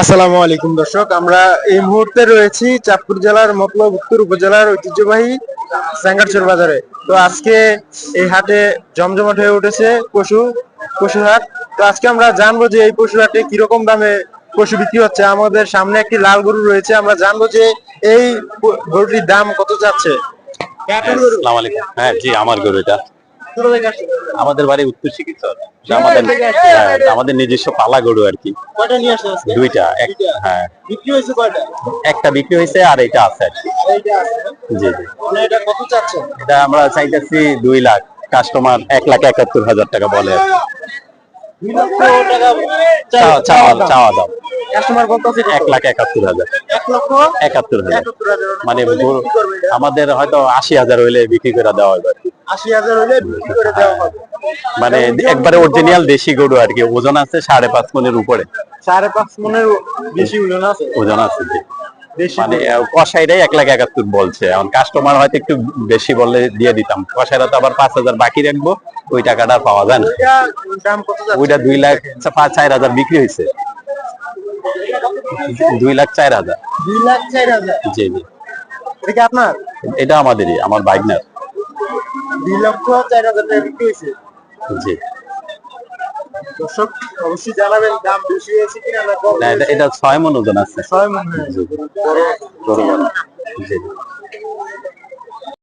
আসসালামু আলাইকুম দর্শক, আমরা এই মুহূর্তে রয়েছি চাঁদপুর জেলার মতলব উত্তর উপজেলার ঐতিহ্যবাহী স্যাঙ্গারচর বাজারে। তো আজকে এই হাটে জমজমাট হয়ে উঠেছে পশু হাট। তো আজকে আমরা জানবো যে এই পশু হাটে কিরকম দামে পশু বিক্রি হচ্ছে। আমাদের সামনে একটি লাল গরু রয়েছে, আমরা জানবো যে এই গরুটির দাম কত যাচ্ছে। আসসালামু আলাইকুম। হ্যাঁ জি, আমার গরু এটা। আমাদের বাড়ি উত্তর চিকিৎসক। আমাদের নিজস্ব পালা গরু আর কি। কয়টা নিয়ে আসছে আজকে? দুইটা। হ্যাঁ, বিক্রি হয়েছে কয়টা? একটা বিক্রি হয়েছে আর এটা আছে আর কি। এইটা আছে না? জি জি। মানে এটা কত চাচ্ছে? এটা আমরা চাইতেছি 2 লাখ, কাস্টমার 1,71,000 টাকা বলে আর কি। 2 লক্ষ টাকা চাওয়া দাম কাস্টমার বলতেছে 1,71,000। 1 লক্ষ 71,000 71,000 মানে গরু আমাদের হয়তো 80,000 হইলে বিক্রি করে দেওয়া হবে আর কি। 80,000 হলে বিক্রি করে দেওয়া হবে। মানে একবারে অরিজিনাল দেশি গরু আর কি। ওজন আছে 5.5 মনের উপরে। 5.5 মনের বেশি ওজন আছে। ওজন আছে জি। বেশি মানে কসাইরাই 1,71,000 বলছে। এখন কাস্টমার হয়তো একটু বেশি বললে দিয়ে দিতাম। কসাইরা তো আবার 5,000 বাকি রাখবো, ওই টাকাটা পাওয়া যায় না। ওইটা দাম কত যাচ্ছে? ওইটা 2,04,000 বিক্রি হয়েছে। 2,04,000। 2,04,000 জি জি। এটা কি আপনার? এটা আমাদেরই, আমার বাইকনার। 2,04,000 টাকা বিক্রি হয়েছে। জি। দর্শক অবশ্যই জানাবেন দাম বেশি হয়েছে কিনা না কম না, হয়েছে। এটা 6 মন ওজন আছে। 6 মণ হয়েছে। জি। বড় বড় বড়। জি জি।